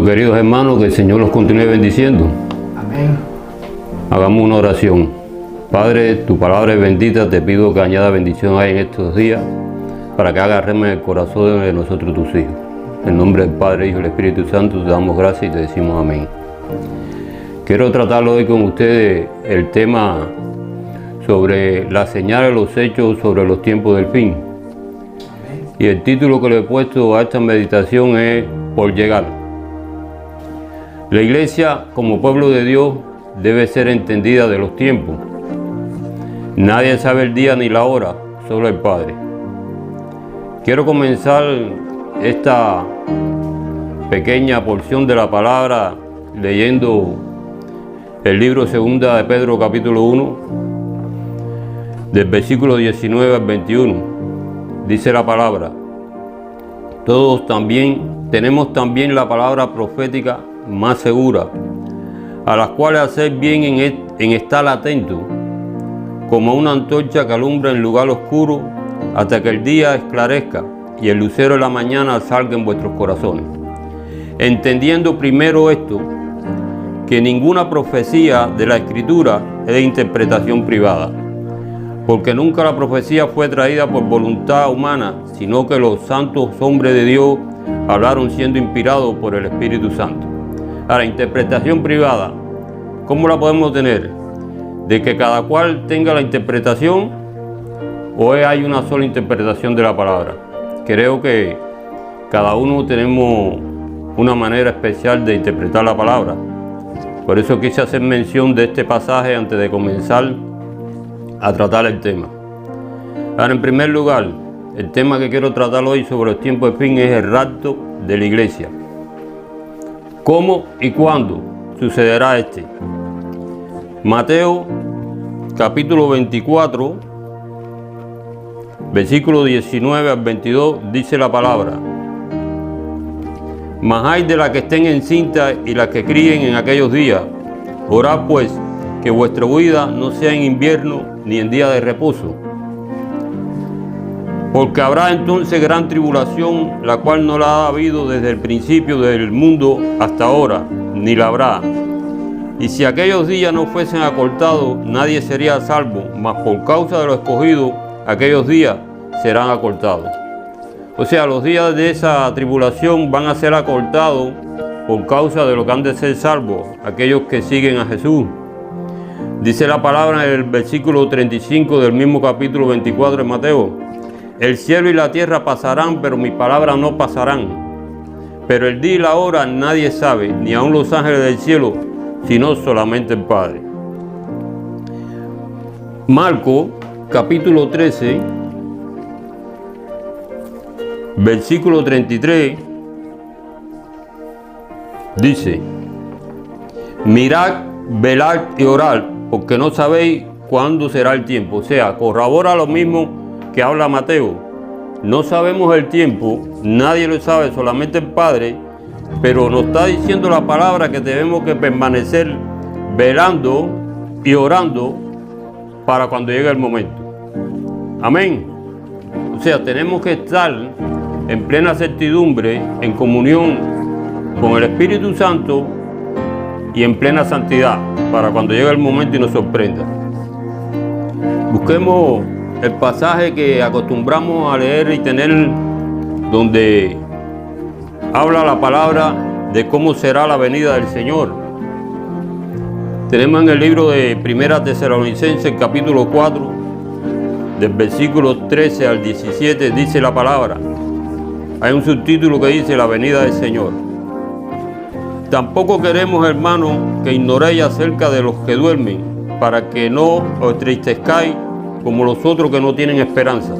Bueno, queridos hermanos, que el Señor los continúe bendiciendo. Amén. Hagamos una oración. Padre, tu palabra es bendita, te pido que añada bendición ahí en estos días, para que haga rema en el corazón de nosotros tus hijos. En nombre del Padre, Hijo y del Espíritu Santo te damos gracias y te decimos amén. Quiero tratar hoy con ustedes el tema sobre las señales, los hechos sobre los tiempos del fin. Y el título que le he puesto a esta meditación es Por llegar. La iglesia, como pueblo de Dios, debe ser entendida de los tiempos. Nadie sabe el día ni la hora, solo el Padre. Quiero comenzar esta pequeña porción de la palabra leyendo el libro 2 de Pedro capítulo 1, del versículo 19 al 21. Dice la palabra: todos tenemos también la palabra profética más segura, a las cuales hacer bien en estar atento, como una antorcha que alumbra en lugar oscuro, hasta que el día esclarezca y el lucero de la mañana salga en vuestros corazones. Entendiendo primero esto, que ninguna profecía de la Escritura es de interpretación privada, porque nunca la profecía fue traída por voluntad humana, sino que los santos hombres de Dios hablaron siendo inspirados por el Espíritu Santo. Ahora, interpretación privada, ¿cómo la podemos tener? ¿De que cada cual tenga la interpretación o hay una sola interpretación de la palabra? Creo que cada uno tenemos una manera especial de interpretar la palabra. Por eso quise hacer mención de este pasaje antes de comenzar a tratar el tema. Ahora, en primer lugar, el tema que quiero tratar hoy sobre los tiempos de fin es el rapto de la iglesia. ¿Cómo y cuándo sucederá este? Mateo capítulo 24, versículo 19 al 22, dice la palabra: mas hay de las que estén encintas y las que críen en aquellos días. Orad pues que vuestra huida no sea en invierno ni en día de reposo, porque habrá entonces gran tribulación, la cual no la ha habido desde el principio del mundo hasta ahora, ni la habrá. Y si aquellos días no fuesen acortados, nadie sería salvo, mas por causa de los escogidos, aquellos días serán acortados. O sea, los días de esa tribulación van a ser acortados por causa de lo que han de ser salvos, aquellos que siguen a Jesús. Dice la palabra en el versículo 35 del mismo capítulo 24 de Mateo: el cielo y la tierra pasarán, pero mis palabras no pasarán. Pero el día y la hora nadie sabe, ni aun los ángeles del cielo, sino solamente el Padre. Marcos capítulo 13, versículo 33, dice: mirad, velad y orad, porque no sabéis cuándo será el tiempo. O sea, corrobora lo mismo que habla Mateo. No sabemos el tiempo, nadie lo sabe, solamente el Padre, pero nos está diciendo la palabra que debemos que permanecer velando y orando para cuando llegue el momento. Amén. O sea, tenemos que estar en plena certidumbre, en comunión con el Espíritu Santo y en plena santidad para cuando llegue el momento y nos sorprenda. Busquemos el pasaje que acostumbramos a leer y tener, donde habla la palabra de cómo será la venida del Señor. Tenemos en el libro de Primera Tesalonicenses, capítulo 4, del versículo 13 al 17, dice la palabra. Hay un subtítulo que dice: la venida del Señor. Tampoco queremos, hermanos, que ignoréis acerca de los que duermen, para que no os entristezcáis como los otros que no tienen esperanza.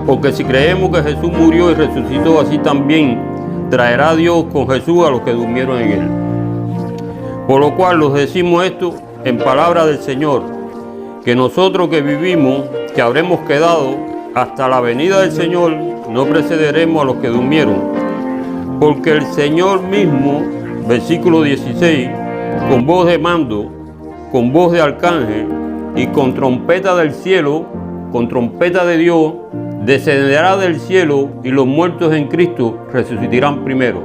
Porque si creemos que Jesús murió y resucitó, así también traerá a Dios con Jesús a los que durmieron en él. Por lo cual os decimos esto en palabra del Señor, que nosotros que vivimos, que habremos quedado hasta la venida del Señor, no precederemos a los que durmieron. Porque el Señor mismo, versículo 16, con voz de mando, con voz de arcángel y con trompeta del cielo, con trompeta de Dios, descenderá del cielo, y los muertos en Cristo resucitarán primero.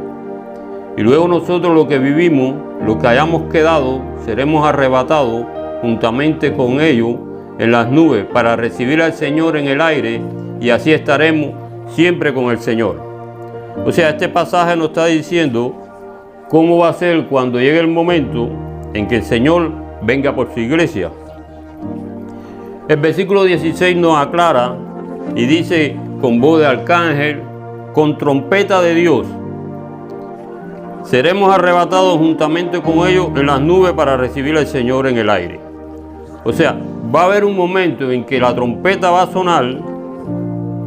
Y luego nosotros los que vivimos, los que hayamos quedado, seremos arrebatados juntamente con ellos en las nubes para recibir al Señor en el aire, y así estaremos siempre con el Señor. O sea, este pasaje nos está diciendo cómo va a ser cuando llegue el momento en que el Señor venga por su iglesia. El versículo 16 nos aclara y dice: con voz de arcángel, con trompeta de Dios, seremos arrebatados juntamente con ellos en las nubes para recibir al Señor en el aire. O sea, va a haber un momento en que la trompeta va a sonar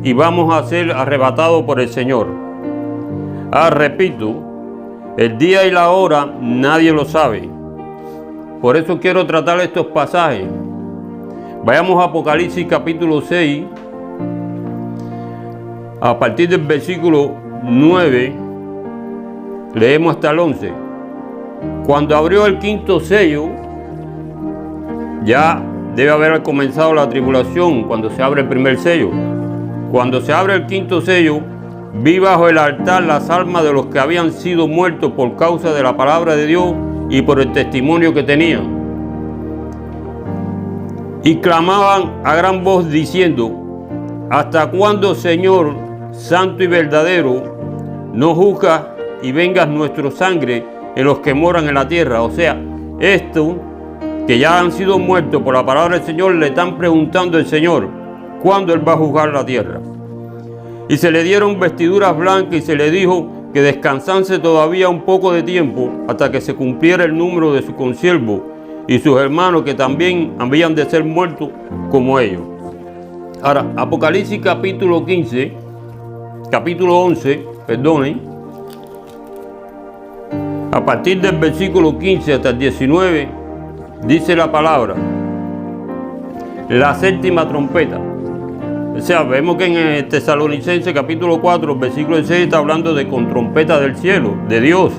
y vamos a ser arrebatados por el Señor. Repito, el día y la hora nadie lo sabe. Por eso quiero tratar estos pasajes. Vayamos a Apocalipsis capítulo 6, a partir del versículo 9, leemos hasta el 11. Cuando abrió el quinto sello, ya debe haber comenzado la tribulación cuando se abre el primer sello. Cuando se abre el quinto sello, vi bajo el altar las almas de los que habían sido muertos por causa de la palabra de Dios y por el testimonio que tenían. Y clamaban a gran voz diciendo: ¿hasta cuándo, Señor, santo y verdadero, no juzgas y vengas nuestra sangre en los que moran en la tierra? O sea, estos que ya han sido muertos por la palabra del Señor le están preguntando al Señor cuándo Él va a juzgar la tierra. Y se le dieron vestiduras blancas y se le dijo que descansase todavía un poco de tiempo hasta que se cumpliera el número de su consiervo y sus hermanos que también habían de ser muertos como ellos. Ahora, Apocalipsis capítulo 11, a partir del versículo 15 hasta el 19, dice la palabra: la séptima trompeta. O sea, vemos que en el Tesalonicenses capítulo 4, versículo 6 está hablando de con trompeta del cielo, de Dios.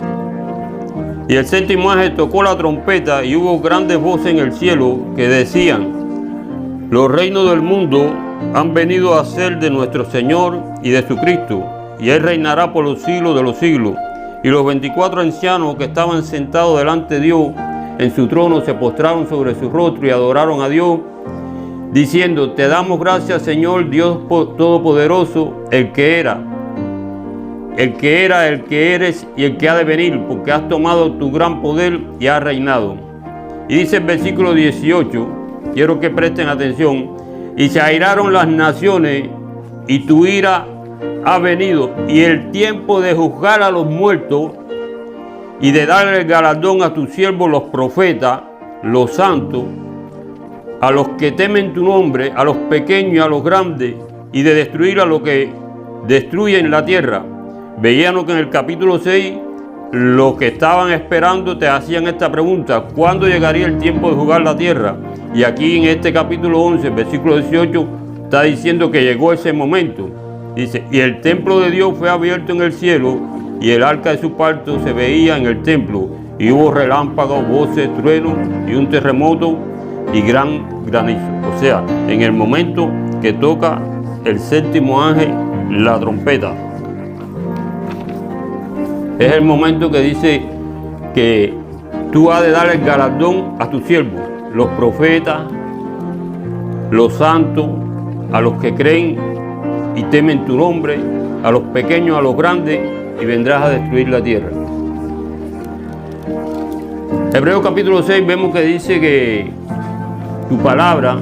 Y el séptimo ángel tocó la trompeta y hubo grandes voces en el cielo que decían: los reinos del mundo han venido a ser de nuestro Señor y de su Cristo, y Él reinará por los siglos de los siglos. Y los 24 ancianos que estaban sentados delante de Dios en su trono se postraron sobre su rostro y adoraron a Dios, diciendo: te damos gracias, Señor Dios Todopoderoso, el que era, el que eres y el que ha de venir, porque has tomado tu gran poder y has reinado. Y dice el versículo 18, quiero que presten atención: y se airaron las naciones y tu ira ha venido, y el tiempo de juzgar a los muertos y de darle el galardón a tus siervos los profetas, los santos, a los que temen tu nombre, a los pequeños y a los grandes, y de destruir a los que destruyen la tierra. Veíamos que en el capítulo 6 los que estaban esperando te hacían esta pregunta: ¿cuándo llegaría el tiempo de juzgar la tierra? Y aquí en este capítulo 11, versículo 18, está diciendo que llegó ese momento. Dice: y el templo de Dios fue abierto en el cielo, y el arca de su parto se veía en el templo, y hubo relámpagos, voces, truenos, y un terremoto, y gran granizo. O sea, en el momento que toca el séptimo ángel la trompeta, es el momento que dice que tú has de dar el galardón a tus siervos, los profetas, los santos, a los que creen y temen tu nombre, a los pequeños, a los grandes, y vendrás a destruir la tierra. Hebreos capítulo 6 vemos que dice que tu palabra,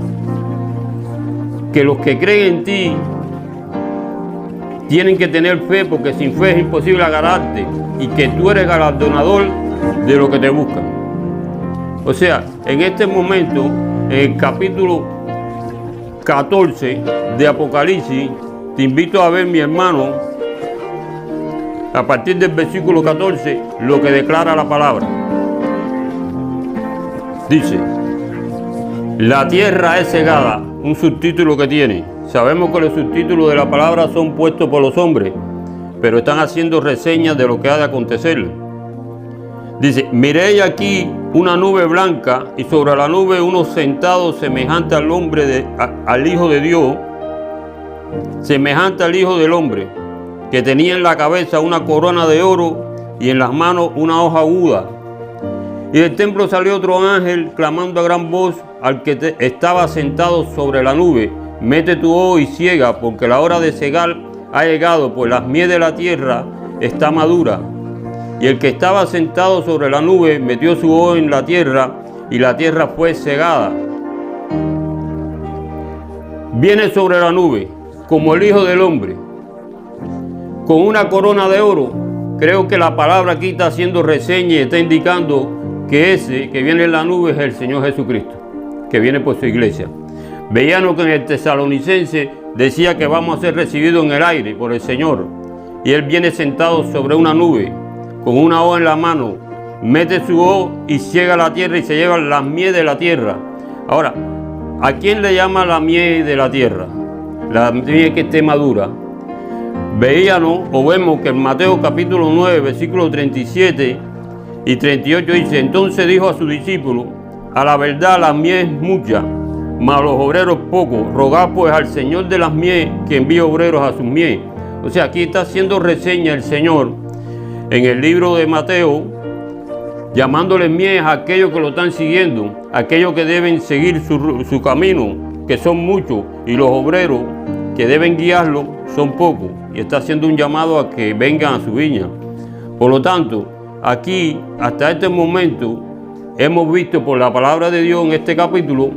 que los que creen en ti tienen que tener fe, porque sin fe es imposible agradarte, y que tú eres galardonador de lo que te buscan. O sea, en este momento, en el capítulo 14 de Apocalipsis, te invito a ver, mi hermano, a partir del versículo 14, lo que declara la palabra. Dice: la tierra es cegada, un subtítulo que tiene. Sabemos que los subtítulos de la palabra son puestos por los hombres, pero están haciendo reseñas de lo que ha de acontecer. Dice: miré aquí una nube blanca, y sobre la nube uno sentado semejante al hombre, al Hijo de Dios, semejante al Hijo del Hombre, que tenía en la cabeza una corona de oro y en las manos una hoja aguda. Y del templo salió otro ángel clamando a gran voz al que estaba sentado sobre la nube: mete tu hoz y ciega, porque la hora de cegar ha llegado, pues la mies de la tierra está madura. Y el que estaba sentado sobre la nube metió su hoz en la tierra, y la tierra fue cegada. Viene sobre la nube como el Hijo del Hombre, con una corona de oro. Creo que la palabra aquí está haciendo reseña y está indicando que ese que viene en la nube es el Señor Jesucristo, que viene por su iglesia. Veíamos que en el Tesalonicense decía que vamos a ser recibidos en el aire por el Señor, y Él viene sentado sobre una nube, con una hoz en la mano, mete su hoz y ciega la tierra y se lleva las mies de la tierra. Ahora, ¿a quién le llama la mies de la tierra? La mies que esté madura. Veíamos o vemos que en Mateo capítulo 9, versículos 37 y 38 dice: entonces dijo a sus discípulos: a la verdad la mies es mucha, mas los obreros pocos. Rogad pues al Señor de las mies que envíe obreros a sus mies. O sea, aquí está haciendo reseña el Señor en el libro de Mateo, llamándole mies a aquellos que lo están siguiendo, aquellos que deben seguir su camino, que son muchos, y los obreros que deben guiarlo son pocos, y está haciendo un llamado a que vengan a su viña. Por lo tanto, aquí, hasta este momento, hemos visto por la palabra de Dios en este capítulo,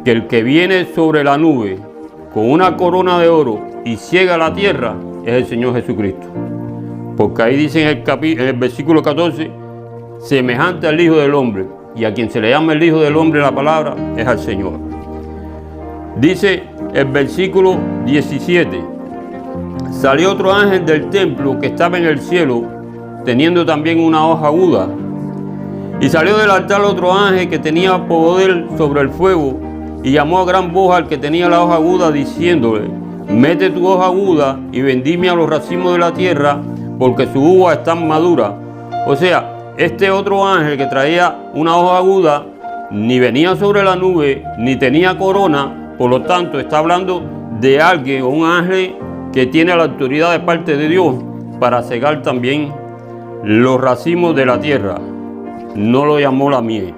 que el que viene sobre la nube, con una corona de oro y ciega la tierra, es el Señor Jesucristo. Porque ahí dice en el versículo 14, semejante al Hijo del Hombre, y a quien se le llama el Hijo del Hombre en la palabra, es al Señor. Dice el versículo 17, salió otro ángel del templo que estaba en el cielo, teniendo también una hoja aguda. Y salió del altar otro ángel que tenía poder sobre el fuego, y llamó a gran voz al que tenía la hoja aguda, diciéndole: mete tu hoja aguda y vendimia los racimos de la tierra, porque su uva está madura. O sea, este otro ángel que traía una hoja aguda, ni venía sobre la nube, ni tenía corona. Por lo tanto, está hablando de alguien o un ángel que tiene la autoridad de parte de Dios para cegar también los racimos de la tierra. No lo llamó la mies.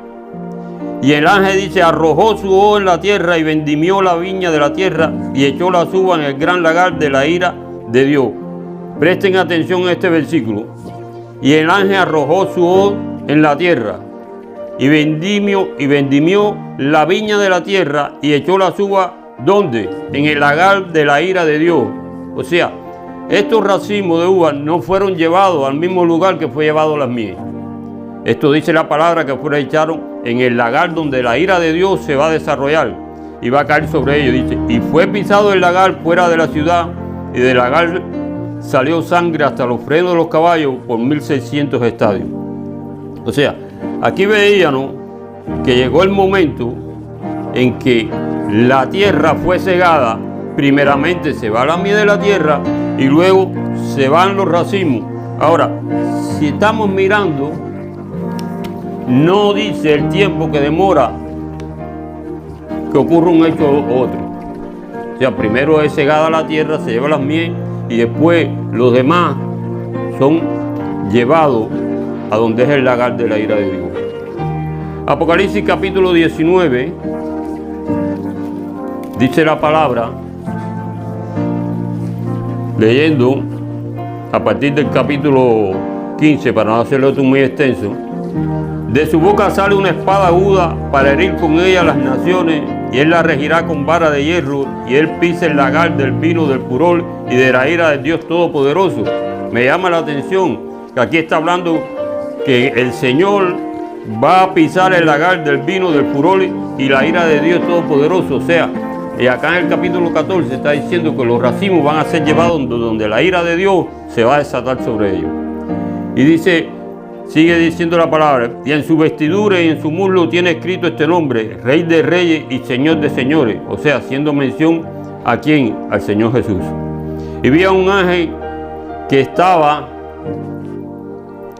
Y el ángel dice: arrojó su hoz en la tierra y vendimió la viña de la tierra y echó las uvas en el gran lagar de la ira de Dios. Presten atención a este versículo. Y el ángel arrojó su hoz en la tierra y vendimió la viña de la tierra y echó las uvas, ¿dónde? En el lagar de la ira de Dios. O sea, estos racimos de uvas no fueron llevados al mismo lugar que fue llevado las mies. Esto dice la palabra que fueron echados en el lagar donde la ira de Dios se va a desarrollar y va a caer sobre ellos. Dice: y fue pisado el lagar fuera de la ciudad, y del lagar salió sangre hasta los frenos de los caballos por 1600 estadios. O sea, aquí veíamos que llegó el momento en que la tierra fue cegada. Primeramente se va la mies de la tierra y luego se van los racimos. Ahora, si estamos mirando, no dice el tiempo que demora que ocurra un hecho u otro. O sea, primero es cegada la tierra, se lleva las mies, y después los demás son llevados a donde es el lagar de la ira de Dios. Apocalipsis capítulo 19, dice la palabra, leyendo a partir del capítulo 15, para no hacerlo esto muy extenso: de su boca sale una espada aguda para herir con ella las naciones, y él la regirá con vara de hierro, y él pisa el lagar del vino del furor y de la ira del Dios Todopoderoso. Me llama la atención que aquí está hablando que el Señor va a pisar el lagar del vino del furor y la ira de Dios Todopoderoso. O sea, y acá en el capítulo 14 está diciendo que los racimos van a ser llevados donde la ira de Dios se va a desatar sobre ellos. Y dice, sigue diciendo la palabra: y en su vestidura y en su muslo tiene escrito este nombre: Rey de Reyes y Señor de Señores. O sea, haciendo mención ¿a quién? Al Señor Jesús. Y vi a un ángel que estaba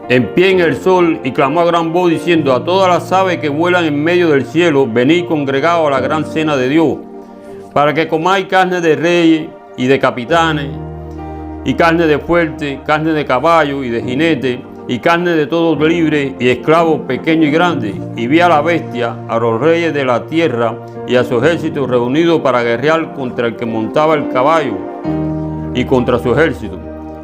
en pie en el sol y clamó a gran voz diciendo: a todas las aves que vuelan en medio del cielo, venid congregados a la gran cena de Dios, para que comáis carne de reyes y de capitanes, y carne de fuertes, carne de caballos y de jinetes, y carne de todos libres y esclavos pequeños y grandes, y vi a la bestia, a los reyes de la tierra y a su ejército reunidos para guerrear contra el que montaba el caballo y contra su ejército.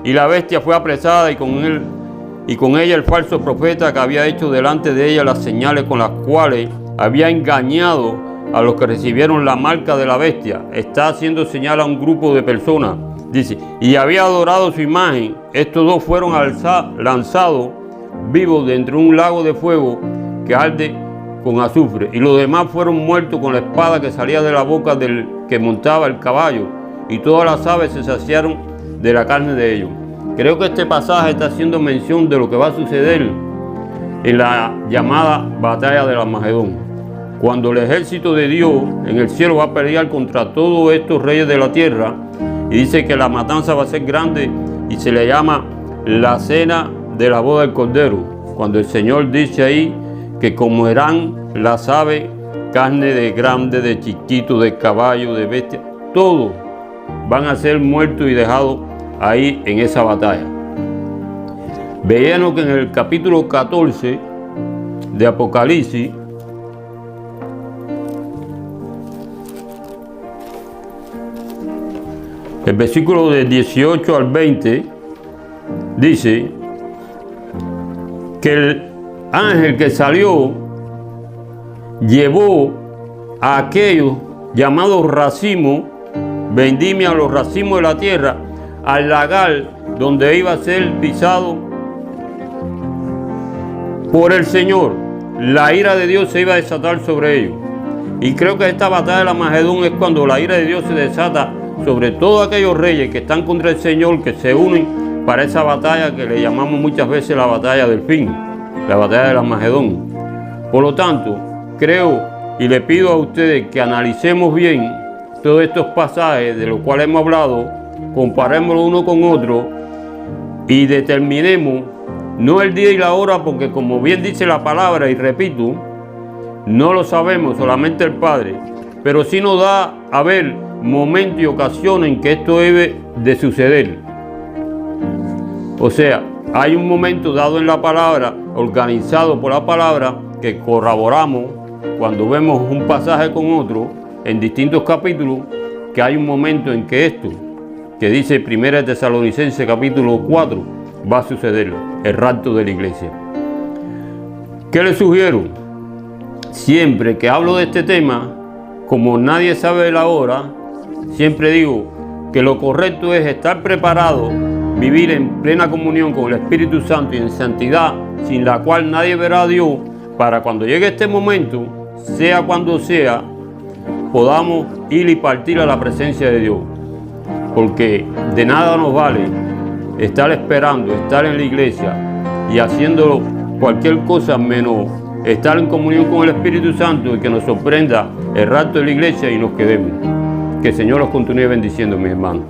Y la bestia fue apresada y con ella el falso profeta que había hecho delante de ella las señales con las cuales había engañado a los que recibieron la marca de la bestia. Está haciendo señal a un grupo de personas. Dice, y había adorado su imagen. Estos dos fueron lanzados vivos dentro de un lago de fuego que arde con azufre. Y los demás fueron muertos con la espada que salía de la boca del que montaba el caballo. Y todas las aves se saciaron de la carne de ellos. Creo que este pasaje está haciendo mención de lo que va a suceder en la llamada batalla del Armagedón, cuando el ejército de Dios en el cielo va a pelear contra todos estos reyes de la tierra, y dice que la matanza va a ser grande y se le llama la cena de la boda del Cordero, cuando el Señor dice ahí que comerán las aves carne de grande, de chiquito, de caballo, de bestia, todos van a ser muertos y dejados ahí en esa batalla. Veíamos que en el capítulo 14 de Apocalipsis, el versículo de 18 al 20, dice que el ángel que salió llevó a aquellos llamados racimos, vendimia a los racimos de la tierra, al lagar donde iba a ser pisado por el Señor. La ira de Dios se iba a desatar sobre ellos. Y creo que esta batalla del Armagedón es cuando la ira de Dios se desata sobre todos aquellos reyes que están contra el Señor, que se unen para esa batalla que le llamamos muchas veces la batalla del fin, la batalla del Armagedón. Por lo tanto, creo y le pido a ustedes que analicemos bien todos estos pasajes de los cuales hemos hablado, comparémoslo uno con otro y determinemos no el día y la hora, porque como bien dice la palabra, y repito, no lo sabemos, solamente el Padre, pero sí nos da a ver momentos y ocasiones en que esto debe de suceder. O sea, hay un momento dado en la palabra, organizado por la palabra, que corroboramos cuando vemos un pasaje con otro en distintos capítulos, que hay un momento en que esto, que dice 1 Tesalonicenses capítulo 4, va a suceder, el rapto de la iglesia. ¿Qué les sugiero? Siempre que hablo de este tema, como nadie sabe la hora, siempre digo que lo correcto es estar preparado, vivir en plena comunión con el Espíritu Santo y en santidad, sin la cual nadie verá a Dios, para cuando llegue este momento, sea cuando sea, podamos ir y partir a la presencia de Dios. Porque de nada nos vale estar esperando, estar en la iglesia y haciendo cualquier cosa menos estar en comunión con el Espíritu Santo y que nos sorprenda el rapto de la iglesia y nos quedemos. Que el Señor los continúe bendiciendo, mis hermanos.